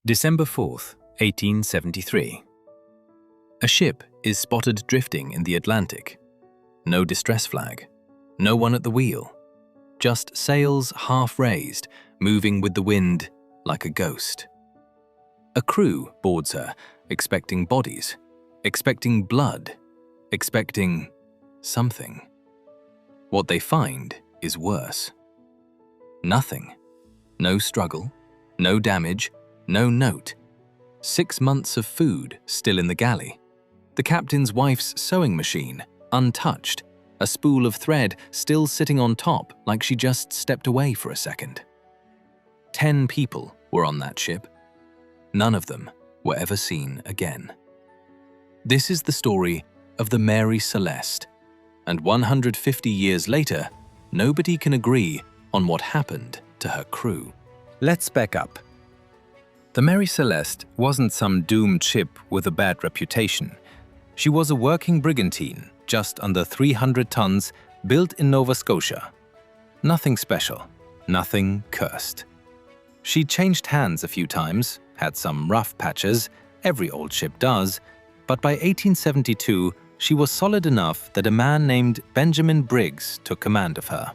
December 4th, 1873. A ship is spotted drifting in the Atlantic. No distress flag. No one at the wheel. Just sails half raised, moving with the wind like a ghost. A crew boards her, expecting bodies, expecting blood, expecting something. What they find is worse. Nothing. No struggle, no damage, no note. 6 months of food still in the galley. The captain's wife's sewing machine, untouched. A spool of thread still sitting on top like she just stepped away for a second. 10 people were on that ship. None of them were ever seen again. This is the story of the Mary Celeste, and 150 years later, nobody can agree on what happened to her crew. Let's back up. The Mary Celeste wasn't some doomed ship with a bad reputation. She was a working brigantine, just under 300 tons, built in Nova Scotia. Nothing special, nothing cursed. She changed hands a few times, had some rough patches, every old ship does, but by 1872 she was solid enough that a man named Benjamin Briggs took command of her.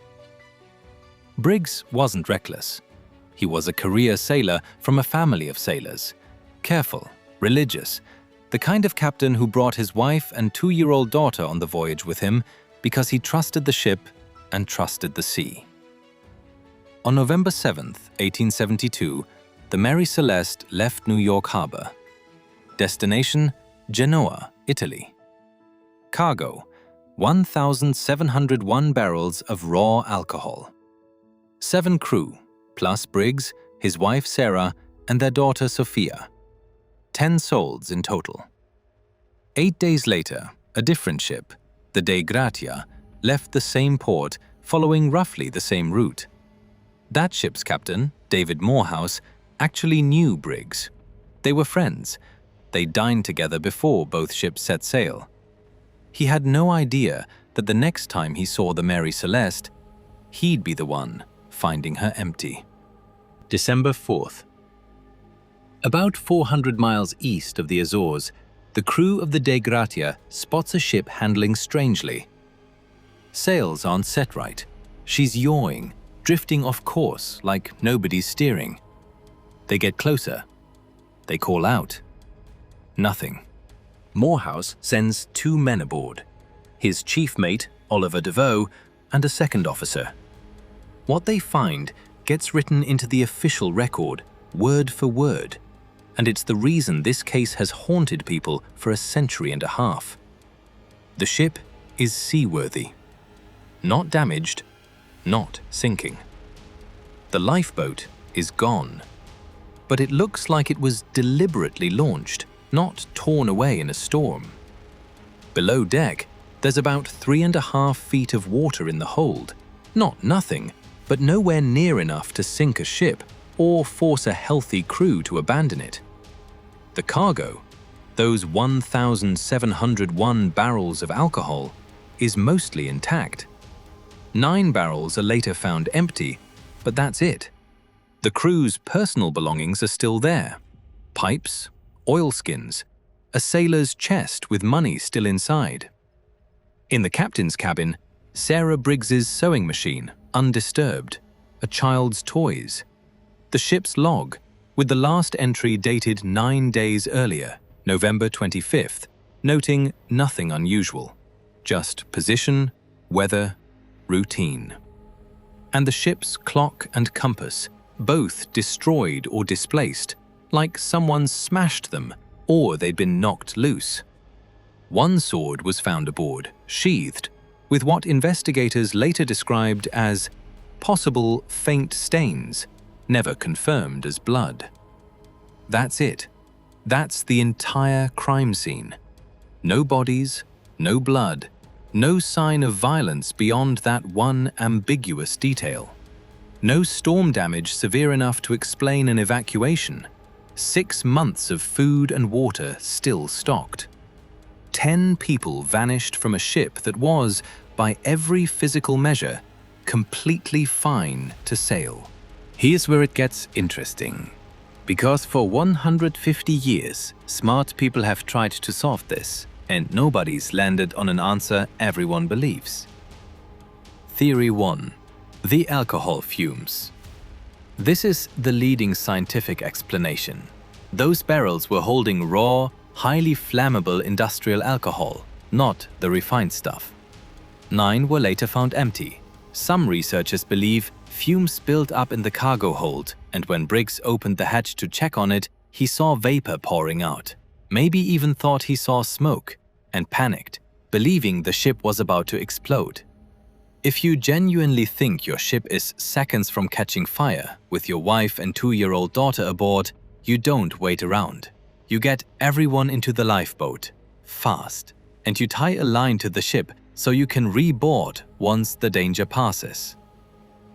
Briggs wasn't reckless. He was a career sailor from a family of sailors. Careful, religious, the kind of captain who brought his wife and 2-year-old daughter on the voyage with him because he trusted the ship and trusted the sea. On November 7th, 1872, the Mary Celeste left New York Harbor. Destination: Genoa, Italy. Cargo: 1,701 barrels of raw alcohol. 7 crew, plus Briggs, his wife Sarah, and their daughter Sophia. 10 souls in total. 8 days later, a different ship, the Dei Gratia, left the same port, following roughly the same route. That ship's captain, David Morehouse, actually knew Briggs. They were friends. They dined together before both ships set sail. He had no idea that the next time he saw the Mary Celeste, he'd be the one finding her empty. December 4th. About 400 miles east of the Azores, the crew of the Dei Gratia spots a ship handling strangely. Sails aren't set right. She's yawing, drifting off course like nobody's steering. They get closer. They call out. Nothing. Morehouse sends 2 men aboard, his chief mate, Oliver DeVoe, and a second officer. What they find gets written into the official record, word for word, and it's the reason this case has haunted people for a century and a half. The ship is seaworthy. Not damaged, not sinking. The lifeboat is gone. But it looks like it was deliberately launched, not torn away in a storm. Below deck, there's about 3.5 feet of water in the hold. Not nothing, but nowhere near enough to sink a ship or force a healthy crew to abandon it. The cargo, those 1,701 barrels of alcohol, is mostly intact. 9 barrels are later found empty, but that's it. The crew's personal belongings are still there. Pipes, oilskins, a sailor's chest with money still inside. In the captain's cabin, Sarah Briggs's sewing machine, undisturbed, a child's toys. The ship's log, with the last entry dated 9 days earlier, November 25th, noting nothing unusual, just position, weather, routine. And the ship's clock and compass, both destroyed or displaced, like someone smashed them or they'd been knocked loose. One sword was found aboard, sheathed, with what investigators later described as possible faint stains, never confirmed as blood. That's it. That's the entire crime scene. No bodies, no blood, no sign of violence beyond that one ambiguous detail. No storm damage severe enough to explain an evacuation. 6 months of food and water still stocked. 10 people vanished from a ship that was, by every physical measure, completely fine to sail. Here's where it gets interesting. Because for 150 years, smart people have tried to solve this, and nobody's landed on an answer everyone believes. Theory 1. The alcohol fumes. This is the leading scientific explanation. Those barrels were holding raw, highly flammable industrial alcohol, not the refined stuff. 9 were later found empty. Some researchers believe fumes built up in the cargo hold, and when Briggs opened the hatch to check on it, he saw vapor pouring out. Maybe even thought he saw smoke, and panicked, believing the ship was about to explode. If you genuinely think your ship is seconds from catching fire, with your wife and 2-year-old daughter aboard, you don't wait around. You get everyone into the lifeboat, fast, and you tie a line to the ship so you can reboard once the danger passes.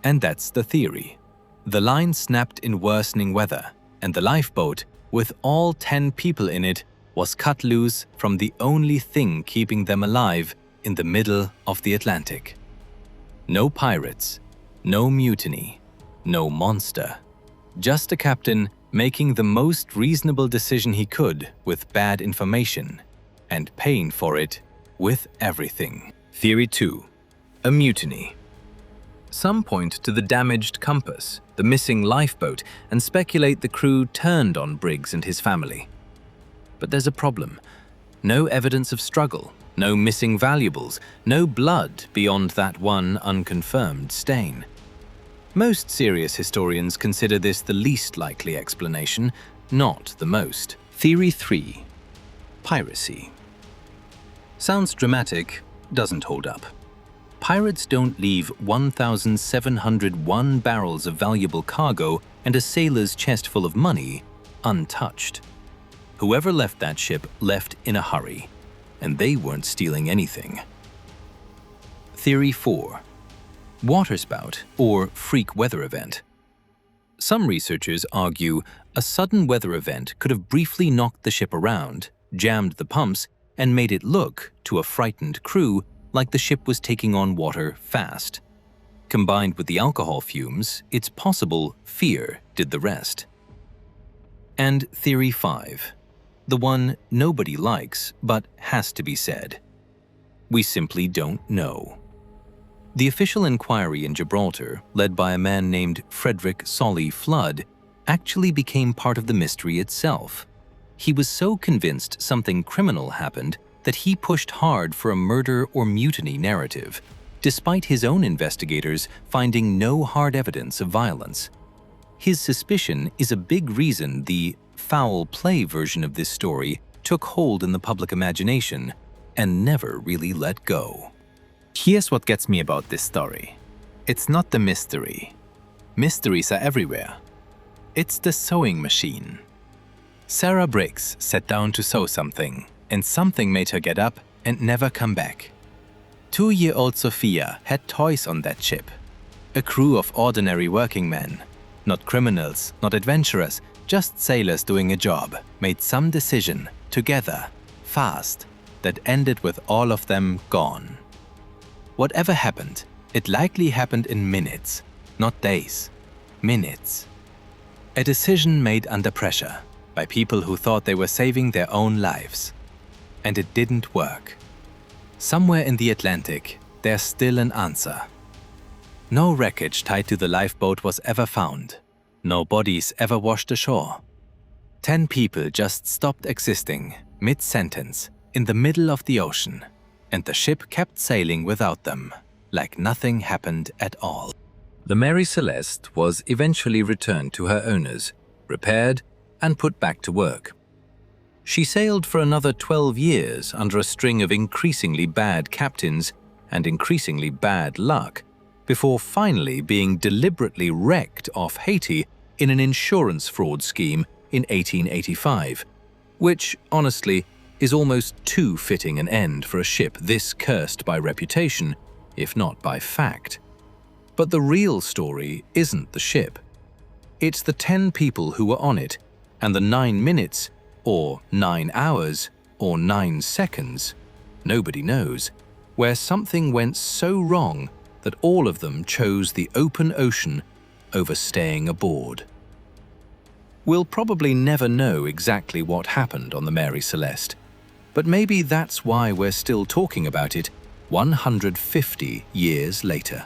And that's the theory. The line snapped in worsening weather, and the lifeboat, with all 10 people in it, was cut loose from the only thing keeping them alive in the middle of the Atlantic. No pirates, no mutiny, no monster. Just a captain making the most reasonable decision he could with bad information, and paying for it with everything. Theory 2. A mutiny. Some point to the damaged compass, the missing lifeboat, and speculate the crew turned on Briggs and his family. But there's a problem. No evidence of struggle, no missing valuables, no blood beyond that one unconfirmed stain. Most serious historians consider this the least likely explanation, not the most. Theory 3. Piracy. Sounds dramatic, doesn't hold up. Pirates don't leave 1,701 barrels of valuable cargo and a sailor's chest full of money untouched. Whoever left that ship left in a hurry, and they weren't stealing anything. Theory 4. Waterspout or freak weather event. Some researchers argue a sudden weather event could have briefly knocked the ship around, jammed the pumps, and made it look, to a frightened crew, like the ship was taking on water fast. Combined with the alcohol fumes, it's possible fear did the rest. And Theory 5. The one nobody likes, but has to be said. We simply don't know. The official inquiry in Gibraltar, led by a man named Frederick Solly Flood, actually became part of the mystery itself. He was so convinced something criminal happened that he pushed hard for a murder or mutiny narrative, despite his own investigators finding no hard evidence of violence. His suspicion is a big reason the foul play version of this story took hold in the public imagination and never really let go. Here's what gets me about this story. It's not the mystery. Mysteries are everywhere. It's the sewing machine. Sarah Briggs sat down to sew something, and something made her get up and never come back. 2-year-old Sophia had toys on that ship. A crew of ordinary working men. Not criminals, not adventurers, just sailors doing a job, made some decision, together, fast, that ended with all of them gone. Whatever happened, it likely happened in minutes, not days. Minutes. A decision made under pressure, by people who thought they were saving their own lives. And it didn't work. Somewhere in the Atlantic, there's still an answer. No wreckage tied to the lifeboat was ever found. No bodies ever washed ashore. 10 people just stopped existing, mid-sentence, in the middle of the ocean, and the ship kept sailing without them, like nothing happened at all. The Mary Celeste was eventually returned to her owners, repaired, and put back to work. She sailed for another 12 years under a string of increasingly bad captains and increasingly bad luck, before finally being deliberately wrecked off Haiti in an insurance fraud scheme in 1885, which, honestly, is almost too fitting an end for a ship this cursed by reputation, if not by fact. But the real story isn't the ship. It's the 10 people who were on it, and the 9 minutes, or 9 hours, or 9 seconds, nobody knows, where something went so wrong that all of them chose the open ocean over staying aboard. We'll probably never know exactly what happened on the Mary Celeste, but maybe that's why we're still talking about it 150 years later.